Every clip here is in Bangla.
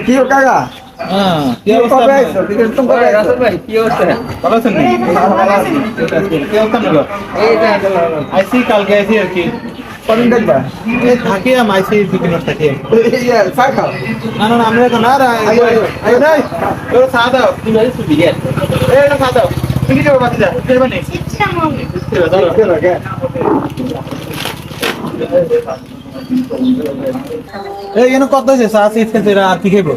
কি কাকা? কি অবস্থা ভাই? কি অবস্থা? ভালো আছেন? কি অবস্থা নিল? আইসি কালকে আইসি আর কি। কদিন দেখবা? থাকি আমি আইসি 2-3 মাস থাকি। চা খাও। না আমরা এখন আর চা দাও। তুমি আইসি বিয়ে। চা দাও। তুমি কি বাতি যা? দেবা নেই। এই এনে কত হয়েছে চা সিস্টেম আর কি খাইবো?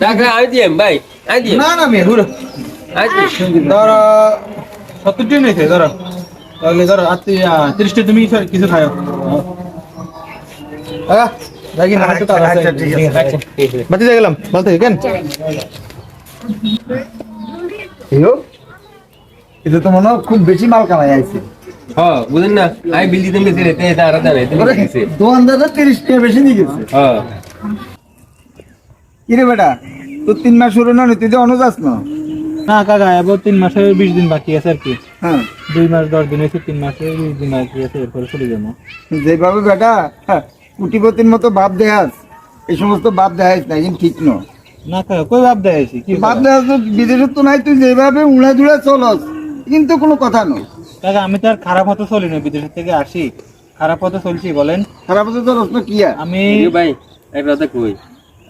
টাকা আই দিম ভাই, আই দিম। না মেয়ে ঘুরো। আই দিম। ধরো 70 টি নিয়েছে ধরো। তাহলে ধরো 30 টি তুমি কিছু খাও। দেখি না একটু তাড়া আছে। ঠিক আছে। বাতি দিয়ে গেলাম। বলতে কেন? এটা তো মনে হয় খুব বেশি মাল কামাই আইছে। হ্যাঁ, বুঝেন না? আই বিল দিতে গেছি রে, এটা আর জানে, তুমি দিছে। দোকানদার 30 টাকা বেশি দিয়ে গেছে। হ্যাঁ। কিরে বেটা, তোর 3 মাস শুরু না, তুই তো অনুযাস না। না কাকা, এবার 3 মাসের 20 দিন বাকি আছে আর কি। হ্যাঁ, 2 মাস 10 দিন হয়েছে, 3 মাসের 20 দিন বাকি আছে, এরপরে চলে যাবো। যেভাবে বেটা কুটিপতির মতো বাপ দেখাস, এই সমস্ত বাপ দেখাইস না, কিন্তু ঠিক ন। না কাকা, কই ভাব দেখাইছি কি বাপ দেখাস তো বিদেশে তো নাই, তুই যেভাবে উড়া ধুড়া চলস, কিন্তু কোনো কথা নয়। কাকা, আমি তো আর খারাপ হতে চলি না, বিদেশ থেকে আসি খারাপ হতে চলছি বলেন? খারাপ হতে চলস না কি আর? আমি ভাই এক কথা কই,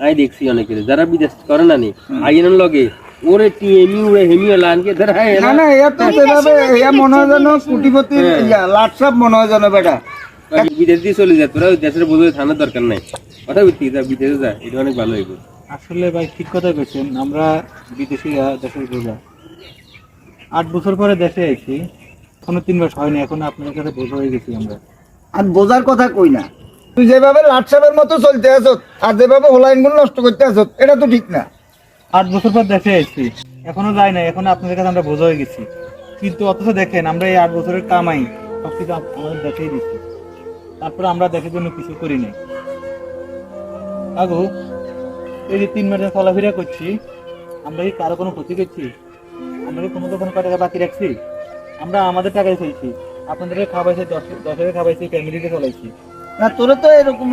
আই দেখছি অনেকের যারা বিদেশ করে না নি, আইনের লগে ওরে টিএমি ওরে হেমিও লানকে ধর হ্যাঁ না না, এর তো যেভাবে এর মনে হয় যেন কুটিপতি লাটসাপ মনে হয় যেন বেটা। বিদেশ দিয়ে চলে যায়, তোরা দেশের বোঝে থানার দরকার নাই। কথা বলছি যা বিদেশে যা, এটা অনেক ভালো হইব। আসলে ভাই ঠিক কথা কইছেন, আমরা বিদেশি দেশের বোঝা 8 বছর পরে দেশে আইছি, এখনো 3 মাস হয়নি, এখন আপনাদের কাছে বোঝা হয়ে গেছি আমরা। আর বোঝার কথা কই না, তুই যেভাবে লাটসাপের মতো চলতে আছ আর যেভাবে হোলাইন গুলো নষ্ট করতে আছ, এটা তো ঠিক না। 8 বছর পর দেশে আইছি, এখনো যাই না, এখন আপনাদের কাছে আমরা বোঝা হয়ে গেছি। কিন্তু অথচ দেখেন আমরা এই 8 বছরের কামাই সবকিছু আমাদের দেশেই দিচ্ছি, তারপরে আমরা দেশের জন্য কিছু করি নাই। আগু এই যে 3 মাসে চলাফেরা করছি, আমরা কি কারো কোনো ক্ষতি করছি? আমরা কি কোনো দোকানে টাকা বাকি রাখছি? আমরা আমাদের টাকায় চলছি, আপনাদের খাওয়াইছি, 10 খাওয়াইছি, ফ্যামিলিকে চলাইছি। না তোরে তো এরকম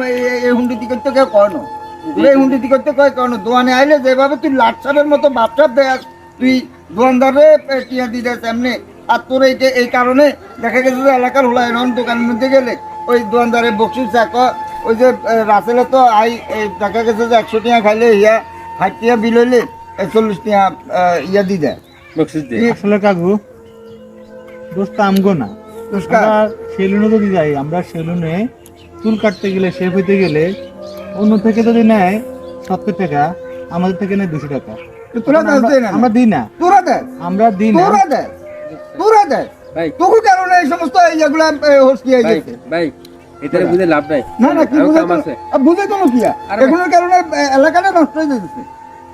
এই হুন্ডিতি করতে কেউ কয় না, তোরে এই হুন্ডিতি করতে কয় কেন? দোকানে আইলে যেভাবে তুই লাটসাপের মতো বাপসাপ দেখ, তুই দোকানদারে টিয়া দিয়ে দেস এমনি। আর তোর এই কারণে দেখা গেছে যে এলাকার হোলাইন দোকানের মধ্যে গেলে ওই দোকানদারের বকশিস চাক, ওই যে রাসেলে তো দেখা গেছে যে 100 টাকা খাইলে ইয়া 60 টাকা বিল হইলে 40 টাকা ইয়া দিয়ে দেয়। আসলে কাকু দোষ তো আমগো না, আমরা সেলুনে যদি যাই, আমরা সেলুনে চুল কাটতে গেলে, শেভ হইতে গেলে অন্য থেকে যদি নেয় 70 টাকা, আমাদের থেকে নেয় 200 টাকা। আমরা দিই না, তোরা দেখ, আমরা দিই না। তোরা দেখ ভাই তোর কারণে এই সমস্ত এইগুলা হস্কি হয়ে ভাই গেছে। ভাই এটারে বুঝে লাভ নাই। না না, কি আরো বুঝে কাম আছে। বুঝে কোনো কি আর? এগুলোর কারণে এলাকাটা নষ্ট হয়ে যাচ্ছে।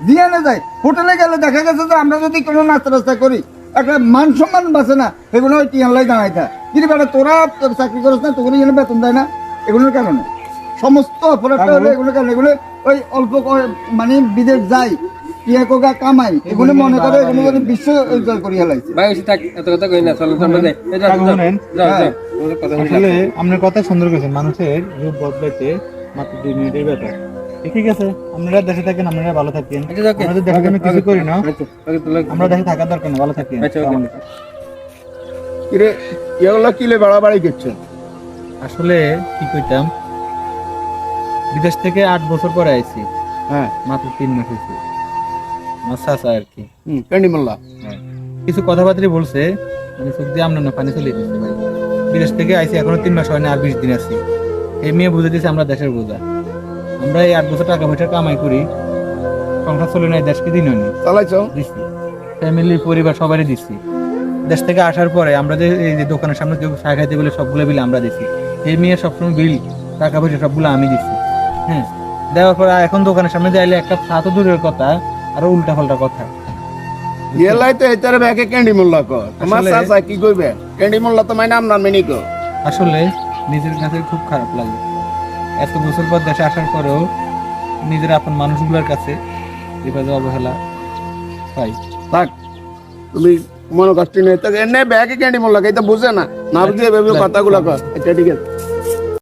দিয়ে না যায় হোটেলে গেলে দেখা গেছে যে আমরা যদি কোনো নাস্তা রাস্তা করি, একটা মান সম্মান বাঁচে না, এগুলো ওই টিয়ালাই দাঁড়াই থাকে। কিন্তু বেটা তোরা চাকরি করিস না, তোর এখানে বেতন দেয় না, এগুলোর কারণে সমস্ত অপরাধটা হলো এগুলোর কারণে। এগুলো ওই অল্প মানে বিদেশ যায় টিয়া কোকা কামাই, এগুলো মনে করে এগুলো মানে বিশ্ব জয় করি হেলাইছে। ভাই ওই থাক, এত কথা কই না, চল আমরা যাই। এই যাও, কাকু যাও, শুনেন, যাও, যাও। ওর কথা শুনি না। আসলে আপনার কথা সুন্দর করেছেন, মানুষের রূপ বদলাইতে মাত্র 2 মিনিটের ব্যাপার। ঠিক আছে, আপনারা দেশে থাকেন, আপনারা ভালো থাকেন। আচ্ছা, ওকে। আমাদের দেশের জন্য কিছু করি না, আচ্ছা, ওকে, তাহলে আমরা দেশে থাকার দরকার না, ভালো থাকেন। আচ্ছা, ওকে। আসসালামু আলাইকুম। কিরে এগুলো কিলে বাড়াবাড়ি করছে? আসলে কি কইতাম, বিদেশ থেকে 8 বছর পরে আইছি, হ্যাঁ, মাত্র 3 মাস হয়েছে। আমার চাচা আর কি, ক্যান্ডি মোল্লা। হ্যাঁ, কিছু কথাবার্তা বলছে, মানে চোখ দিয়ে আমরা পানি চলে গেছে ভাই। বিদেশ থেকে আইছি, এখনো 3 মাস হয়নি, আর 20 দিন আছি। এই মেয়ে বুঝে দিয়েছে আমরা দেশের বোঝা। আমরা এই 8 বছর টাকা পয়সা কামাই করি, সংসার চলে নাই, দেশকে দিন হয়নি চালাইছো? দিচ্ছি, ফ্যামিলি পরিবার সবারই দিচ্ছি। দেশ থেকে আসার পরে আমরা যে এই যে দোকানের সামনে কেউ চা খাইতে বলে সবগুলো বিল আমরা দিচ্ছি। এই মেয়ে সবসময় বিল টাকা পয়সা সবগুলো আমি দিচ্ছি। হ্যাঁ, দেওয়ার পরে এখন দোকানের সামনে যাইলে একটা চা তো দূরের কথা, আরো উল্টা পাল্টা কথা। এলাই তো এটারে ব্যাকে ক্যান্ডি মোল্লা কর। তোমার চাচা কি কইবে? ক্যান্ডি মোল্লা তো মাই নাম না মেনি কো। আসলে নিজের কাছে খুব খারাপ লাগে, এত বছর পর দেশে আসার পরেও নিজের আপন মানুষগুলোর কাছে এভাবে অবহেলা পাই। থাক, তুমি মনে কষ্ট নেই তো, এনে ব্যাকে ক্যান্ডি মোল্লা, এটা বুঝে না, না বুঝে ভেবে কথাগুলো কর। আচ্ছা ঠিক আছে।